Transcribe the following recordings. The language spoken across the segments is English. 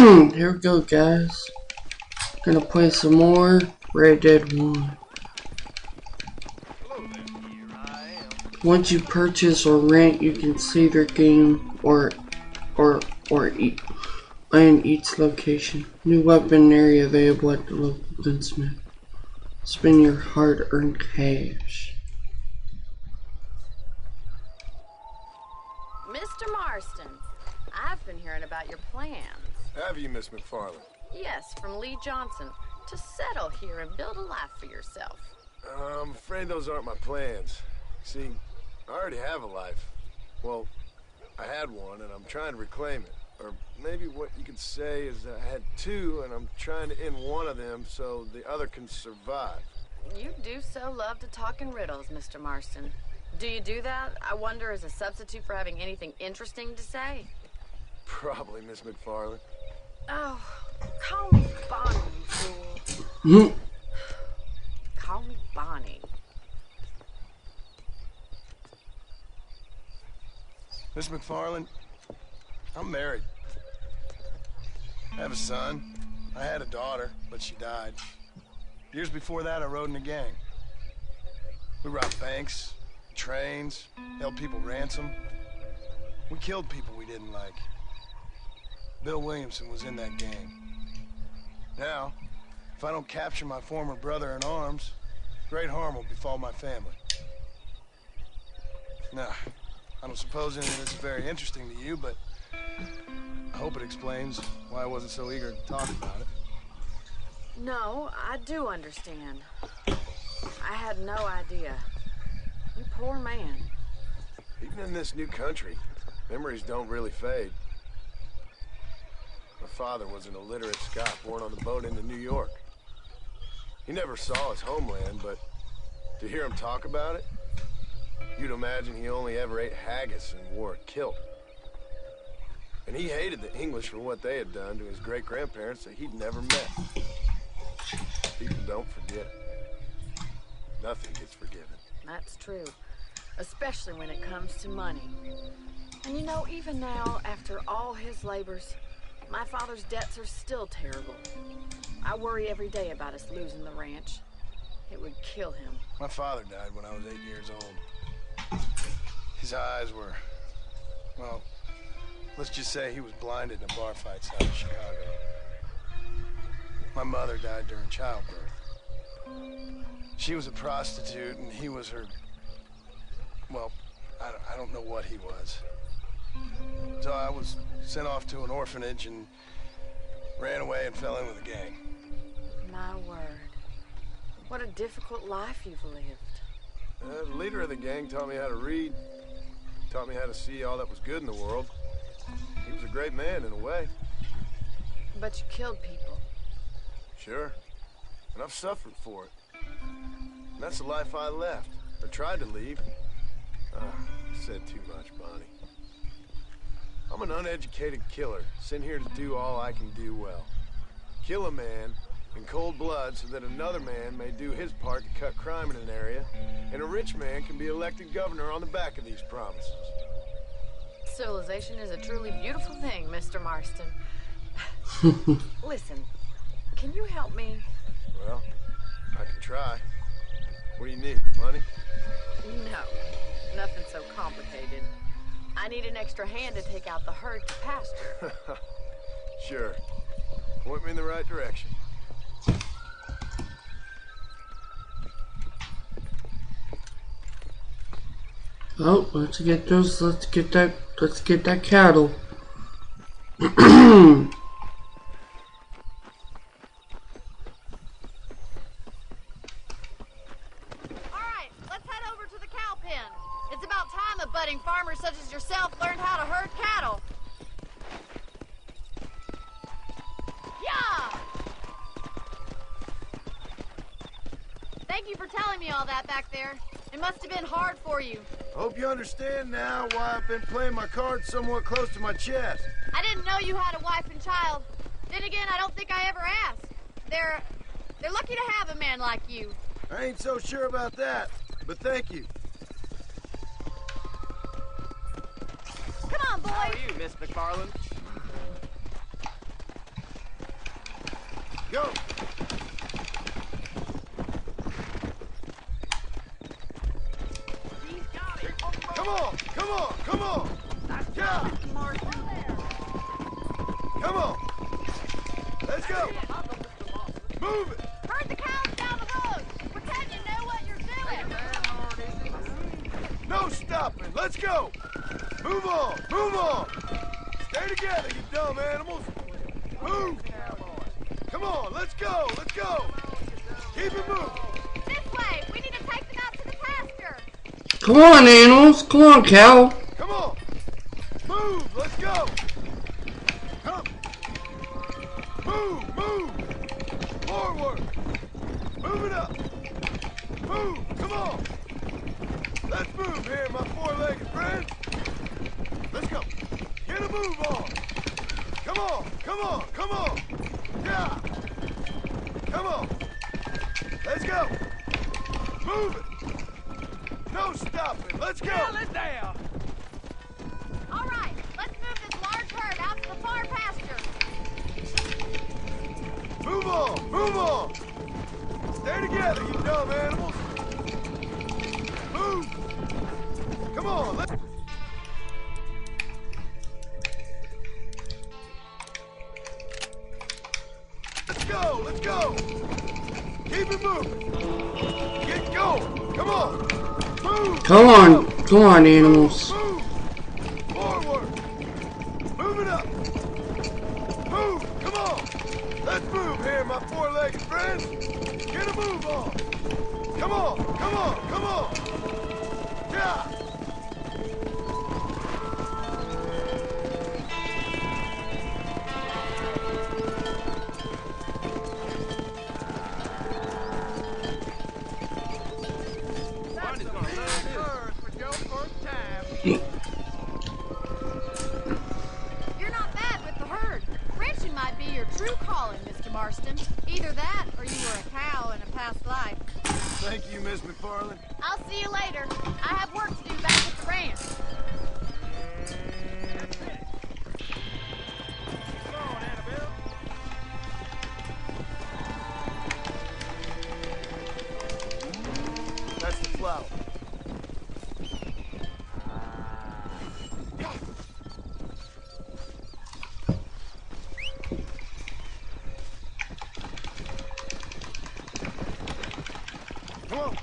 Here we go, guys. Gonna play some more Red Dead 1. Once you purchase or rent, you can save your game or eat in each location. New weapon area available at the local gunsmith. Spend your hard-earned cash. Mr. Marston, I've been hearing about your plans. Have you, Miss McFarland? Yes, from Lee Johnson, to settle here and build a life for yourself. I'm afraid those aren't my plans. See, I already have a life. Well, I had one, and I'm trying to reclaim it. Or maybe what you could say is that I had two, and I'm trying to end one of them so the other can survive. You do so love to talk in riddles, Mr. Marston. Do you do that, I wonder, as a substitute for having anything interesting to say? Probably, Miss McFarland. Oh, call me Bonnie, you fool. Call me Bonnie. Miss McFarland, I'm married. I have a son. I had a daughter, but she died. Years before that, I rode in a gang. We robbed banks, trains, held people ransom. We killed people we didn't like. Bill Williamson was in that gang. Now, if I don't capture my former brother in arms, great harm will befall my family. Now, I don't suppose any of this is very interesting to you, but I hope it explains why I wasn't so eager to talk about it. No, I do understand. I had no idea. You poor man. Even in this new country, memories don't really fade. My father was an illiterate Scot born on the boat into New York. He never saw his homeland, but to hear him talk about it, you'd imagine he only ever ate haggis and wore a kilt. And he hated the English for what they had done to his great-grandparents that he'd never met. People don't forget. Nothing gets forgiven. That's true. Especially when it comes to money. And you know, even now, after all his labors, my father's debts are still terrible. I worry every day about us losing the ranch. It would kill him. My father died when I was 8 years old. His eyes were, well, let's just say he was blinded in a bar fight south of Chicago. My mother died during childbirth. She was a prostitute and he was her, well, I don't know what he was. So I was sent off to an orphanage and ran away and fell in with a gang. My word. What a difficult life you've lived. The leader of the gang taught me how to read, taught me how to see all that was good in the world. He was a great man in a way. But you killed people. Sure. And I've suffered for it. And that's the life I left, or tried to leave. Said too much, Bonnie. I'm an uneducated killer, sent here to do all I can do well. Kill a man in cold blood so that another man may do his part to cut crime in an area, and a rich man can be elected governor on the back of these promises. Civilization is a truly beautiful thing, Mr. Marston. Listen, can you help me? Well, I can try. What do you need, money? No, nothing so complicated. I need an extra hand to take out the herd to pasture. Sure. Point me in the right direction. Oh, let's get that cattle. Budding farmers such as yourself learned how to herd cattle. Yeah! Thank you for telling me all that back there. It must have been hard for you. Hope you understand now why I've been playing my cards somewhat close to my chest. I didn't know you had a wife and child. Then again, I don't think I ever asked. They're lucky to have a man like you. I ain't so sure about that, but thank you. Come on, boys. How are you, Miss McFarland? Go! Come on! Come on! Come on! Yeah! Come on! Let's go! Move it! Herd the cows down the road! Pretend you know what you're doing! No stopping! Let's go! Move on! Move on! Stay together, you dumb animals! Move! Come on, let's go! Let's go! Keep it moving! This way! We need to take them out to the pasture! Come on, animals. Come on, cow. Come on! Move! Let's go! Come! Move! Move! Forward! Move it up! Move! Come on! Let's move here, my four-legged friends! Let's go! Get a move on! Come on! Come on! Come on! Yeah! Come on! Let's go! Move it! No stopping! Let's go! Alright, let's move this large herd out to the far pasture! Move on! Move on! Stay together, you dumb animals! Move! Come on, let's go! Let's go! Keep it moving! Get going! Come on! Move! Come on. Come on, animals. Move! Forward! Move it up! Move! Come on! Let's move here, my four-legged friends! Get a move on! Come on! Come on! Come on! Yeah! You're not bad with the herd. Ranching might be your true calling, Mr. Marston. Either that, or you were a cow in a past life. Thank you, Miss McFarland. I'll see you later. I have work to do back at the ranch. That's the flower. Come on.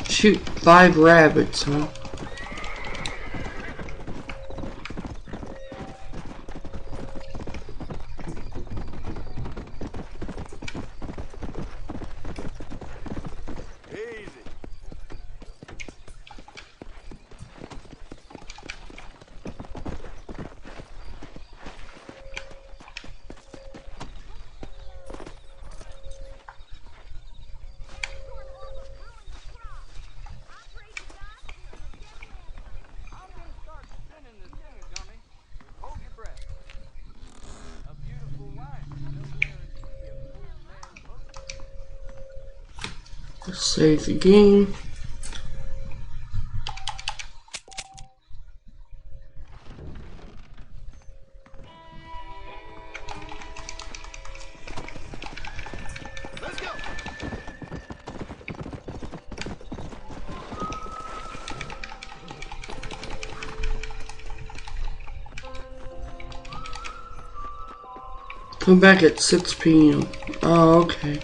Shoot five rabbits, huh? Easy. Let's save the game. Let's go. Come back at 6 p.m. Oh, okay.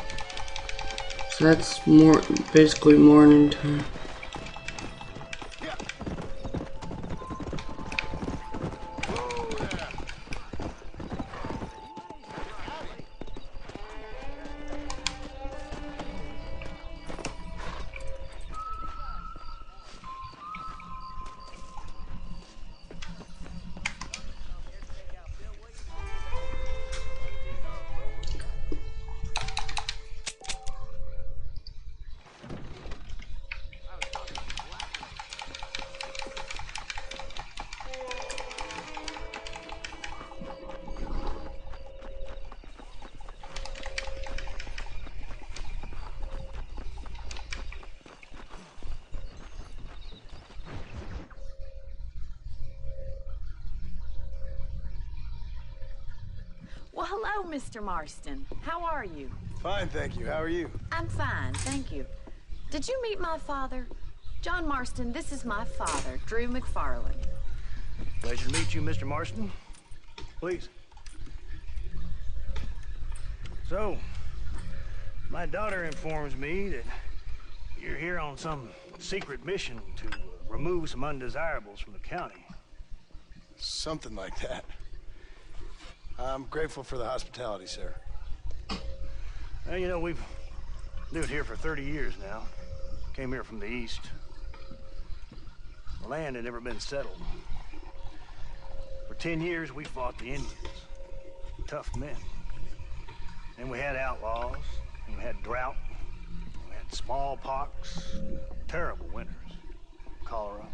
So that's basically morning time. Yeah. Oh, yeah. Well, hello, Mr. Marston. How are you? Fine, thank you. How are you? I'm fine, thank you. Did you meet my father? John Marston, this is my father, Drew McFarland. Pleasure to meet you, Mr. Marston. Please. So, my daughter informs me that you're here on some secret mission to remove some undesirables from the county. Something like that. I'm grateful for the hospitality, sir. Well, you know, we've lived here for 30 years now. Came here from the east. The land had never been settled. For 10 years, we fought the Indians. Tough men. Then we had outlaws, and we had drought, we had smallpox, terrible winters, cholera.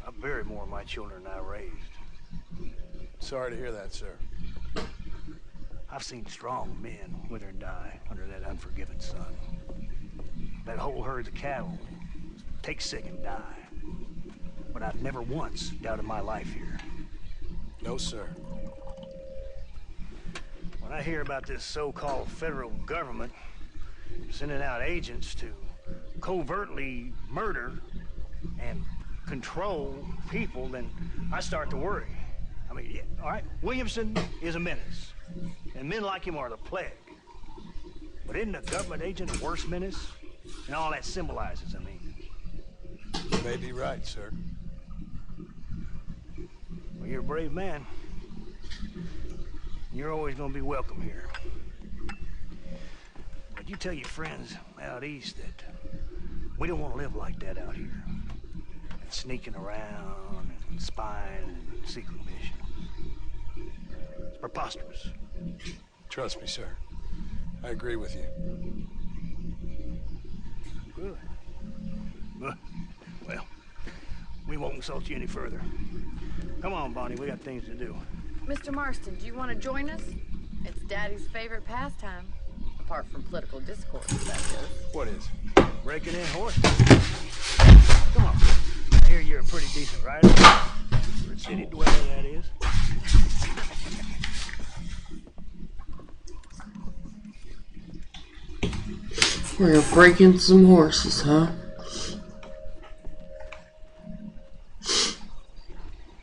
I buried more of my children than I raised. Sorry to hear that, sir. I've seen strong men wither and die under that unforgiving sun. That whole herds of cattle take sick and die. But I've never once doubted my life here. No, sir. When I hear about this so-called federal government sending out agents to covertly murder and control people, then I start to worry. I mean, yeah, all right, Williamson is a menace, and men like him are the plague. But isn't a government agent a worse menace? And all that symbolizes, I mean. You may be right, sir. Well, you're a brave man. You're always gonna be welcome here. But you tell your friends out east that we don't want to live like that out here. And sneaking around and spying and secret missions. It's preposterous. Trust me, sir. I agree with you. Good. Good. Well, we won't insult you any further. Come on, Bonnie, we got things to do. Mr. Marston, do you want to join us? It's Daddy's favorite pastime. Apart from political discourse, that is. What is? Breaking in horses. Come on. I hear you're a pretty decent rider. For a city dweller, that is. We're breaking some horses, huh?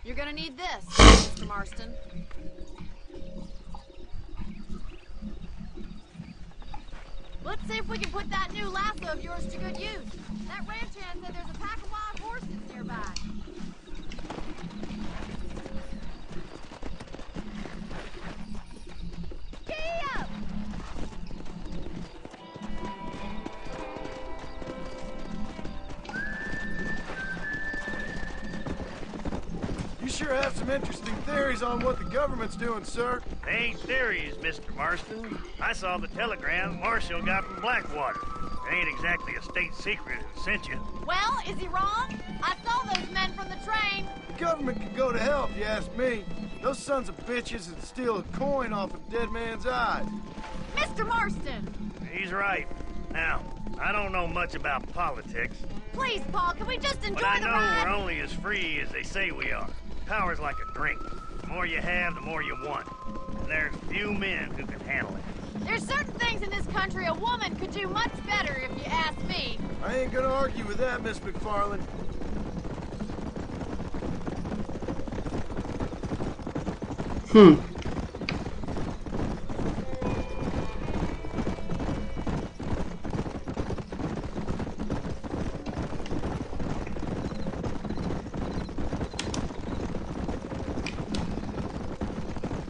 You're gonna need this, Mr. Marston. Let's see if we can put that new lasso of yours to good use. That ranch hand said there's a pack of wild horses nearby. Gee up! You sure have some interesting theories on what the government's doing, sir. They ain't theories, Mr. Marston. I saw the telegram Marshall got from Blackwater. It ain't exactly a state secret that sent you. Well, is he wrong? I saw those men from the train. The government could go to hell if you ask me. Those sons of bitches would steal a coin off a dead man's eyes. Mr. Marston! He's right. Now, I don't know much about politics, Please, Paul, can we just enjoy but I the know ride? we're only as free as they say we are. Power's like a drink. The more you have, the more you want. And there's few men who can handle it. There's certain things in this country a woman could do much better, if you ask me. I ain't gonna argue with that, Miss McFarland.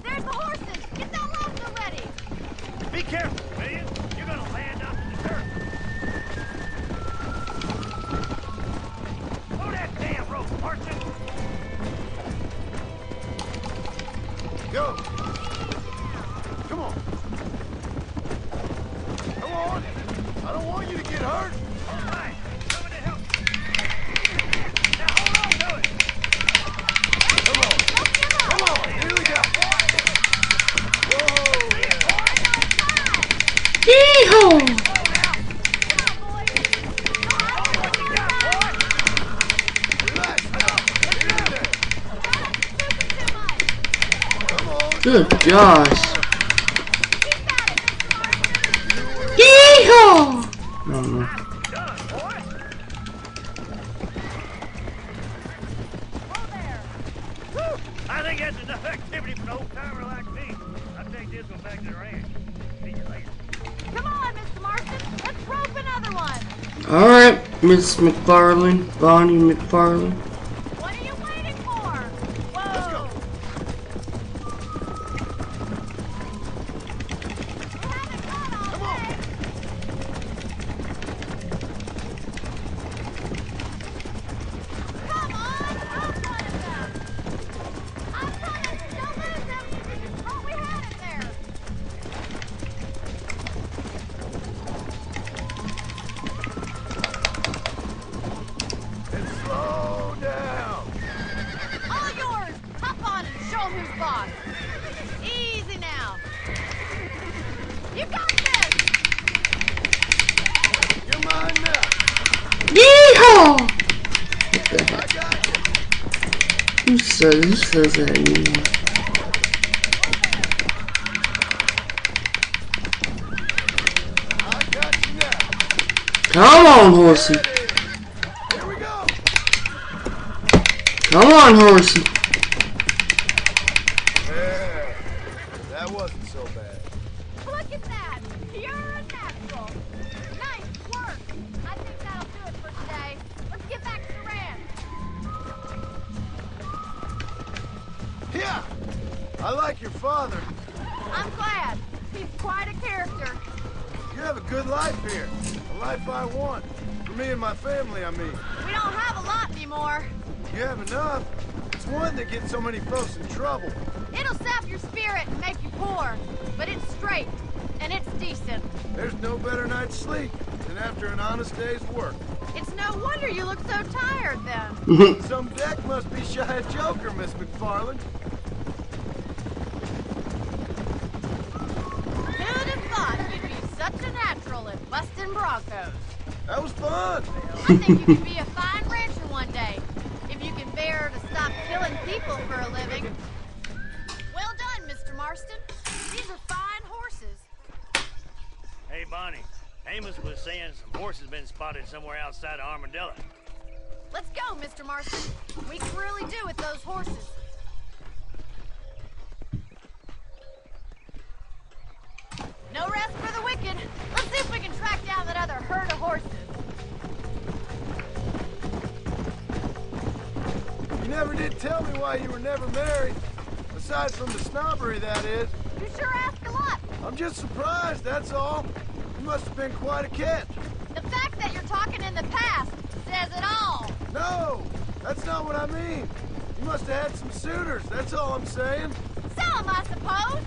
There's the horses! Get that lasso ready! Be careful, will you? You're gonna land up in the dirt. Throw that damn rope, Marston. Go! Come on! Come on! I don't want you to get hurt! All right, coming to help you. Now hold on to it. Come on! Come on! Here we go! Whoa! Yee-haw! Relax now! Get in there! Come on! Good gosh. Yeehaw! I don't know. I think that's enough activity for an old timer like me. I'll take this one back to the ranch. See you later. Come on, Mr. Marston. Let's rope another one. Alright, Miss McFarlane, Bonnie McFarlane. What are you waiting for? Whoa. Let's go. We haven't gone all day. Come on, rope one of them. I promise, don't lose them. Thought we had it there. And slow down. All yours! Hop on and show 'em who's boss. Easy now. You got this! You're mine now. Yeehaw! What the I heck? got you. Who says that anymore? I got you now. Come on, horsey. Here we go. Come on, horsey. Yeah, that wasn't so bad. Look at that! You're a natural. Nice work. I think that'll do it for today. Let's get back to the ranch. Yeah, I like your father. I'm glad. He's quite a character. You have a good life here. A life I want. For me and my family, I mean. We don't have a lot anymore. You have enough. It's one that gets so many folks in trouble. It'll sap your spirit and make you poor. But it's straight. And it's decent. There's no better night's sleep than after an honest day's work. It's no wonder you look so tired then. Some deck must be shy of Joker, Miss McFarlane. Who'd have thought you'd be such a natural at busting Broncos? That was fun. I think you could be a fine rancher one day, if you can bear to stop killing people for a living. Well done, Mr. Marston. These are fine horses. Hey, Bonnie. Amos was saying some horses been spotted somewhere outside of Armadillo. Let's go, Mr. Marston. We can really do with those horses. No rest for the wicked. Let's see if we can track down that other herd of horses. You never did tell me why you were never married. Aside from the snobbery, that is. You sure ask a lot. I'm just surprised, that's all. You must have been quite a catch. The fact that you're talking in the past says it all. No, that's not what I mean. You must have had some suitors, that's all I'm saying. Some, I suppose.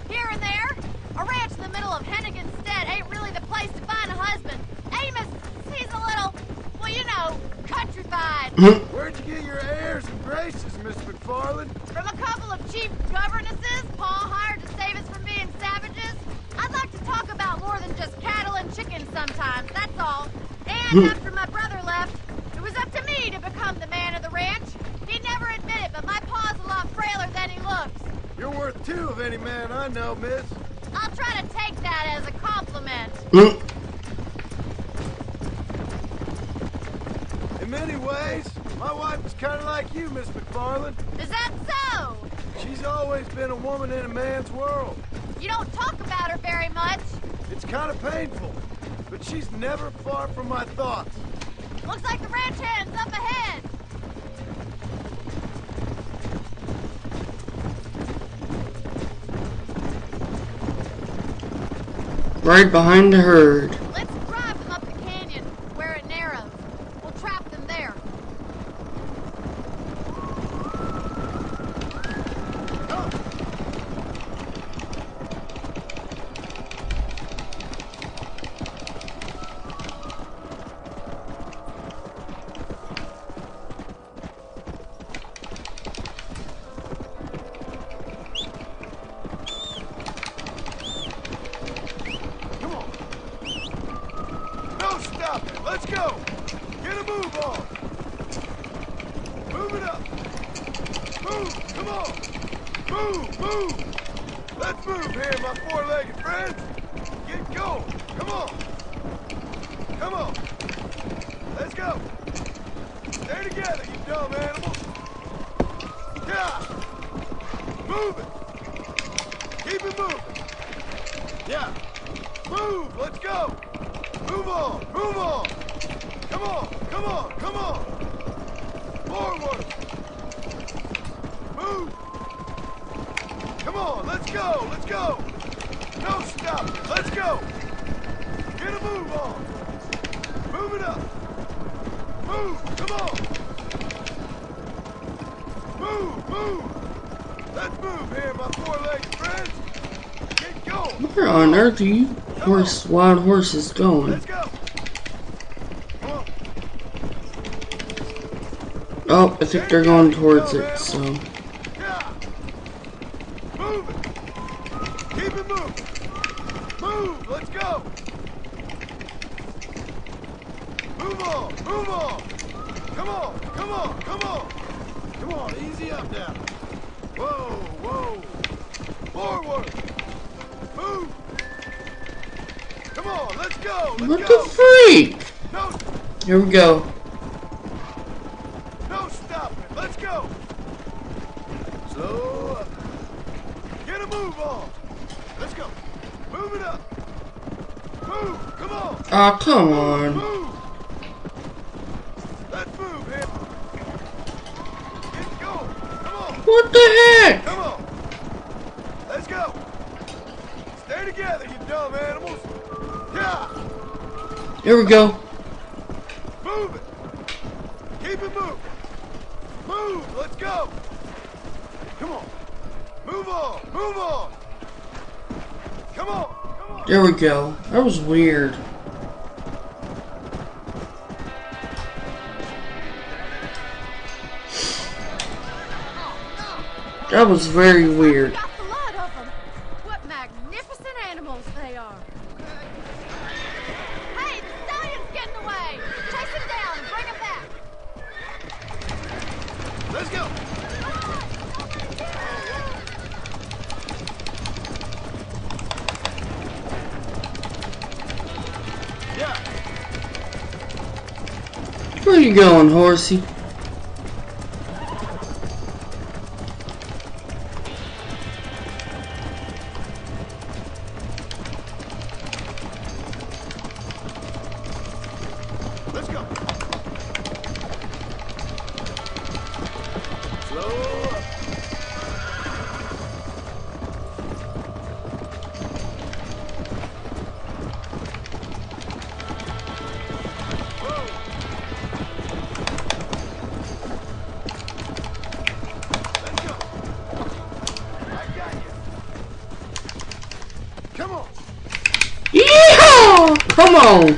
Here and there. A ranch in the middle of Hennigan's Stead ain't really the place to find a husband. Amos, he's a little, well, you know, countrified. Where'd you get your airs and graces, Miss McFarlane? From a couple of cheap governesses Paul hired to save us from being savages. I'd like to talk about more than just cattle and chickens sometimes, that's all. And after my brother left, it was up to me to become the man of the ranch. He'd never admit it, but my pa's a lot frailer than he looks. You're worth two of any man I know, miss. I'll try to take that as a compliment. In many ways, my wife is kind of like you, Miss McFarlane. Is that so? She's always been a woman in a man's world. You don't talk about her very much. It's kind of painful, but she's never far from my thoughts. Looks like the ranch hand's up ahead. Right behind the herd. Let's drive them up the canyon where it narrows. We'll trap them there. Let's go! Get a move on! Move it up! Move! Come on! Move, move! Let's move here, my four-legged friends! Get going! Come on! Come on! Let's go! Stay together, you dumb animals! Yeah! Move it! Keep it moving! Yeah! Move! Let's go! Move on! Move on! Come on! Come on! Come on! Forward! Move! Come on! Let's go! Let's go! No stopping! Let's go! Get a move on! Move it up! Move! Come on! Move! Move! Let's move here, my four-legged friends! Get going! Where on earth are you wild horses going? Let's go! Come on! Oh, I think they're going towards it, so. Yeah! Move it! Keep it moving! Move! Let's go! Move on! Move on! Come on! Come on! Come on! Come on! Easy up now! Whoa! Whoa! Forward! Move! Come on! Let's go! Let's What go! the freak? No! Here we go. No stopping! Let's go! Slow up! Get a move on! Let's go! Move it up! Move! Come on! Oh, come on. Move! Let's move here! Get going! Come on! What the heck? Come on! Let's go! Stay together, you dumb animals! Yeah! Here we go. Move it! Keep it moving! Move! Let's go! Come on! Move on! Move on! Come on! Come on! There we go. That was weird. That was very weird. Got the lot of them. What magnificent animals they are. Hey, the stallion's getting away. Chase him down and bring him back. Let's go! Yeah! Where you going, horsey? Let's go! Slow up! Whoa! Let's go! I got you! Come on! Yeehaw! Come on!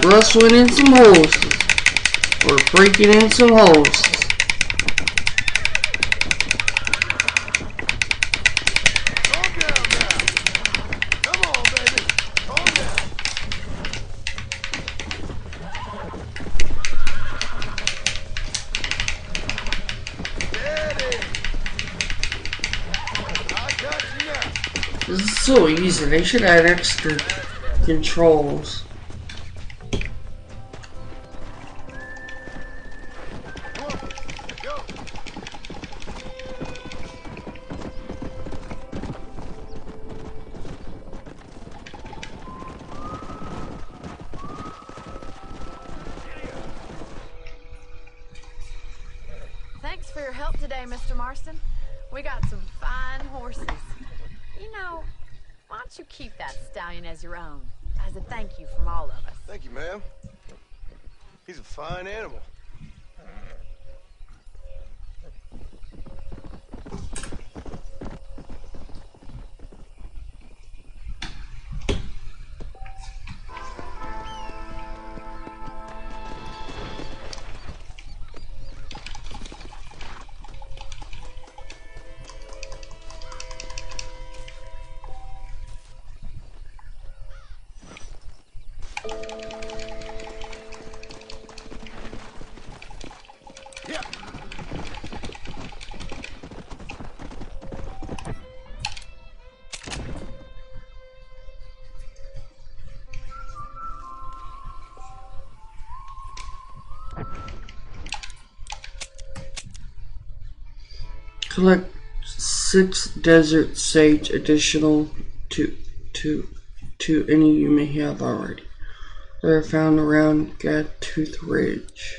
Let's rustling in some horses. Or breaking in some horses. Calm down now! Come on, baby! Calm down! Steady! I got you now! This is so easy. They should add extra controls. Come on! Go! Thanks for your help today, Mr. Marston. We got some fine horses. You know, why don't you keep that stallion as your own, as a thank you from all of us? Thank you, ma'am. He's a fine animal. Collect 6 desert sage additional to any you may have already. They are found around Gadtooth Ridge.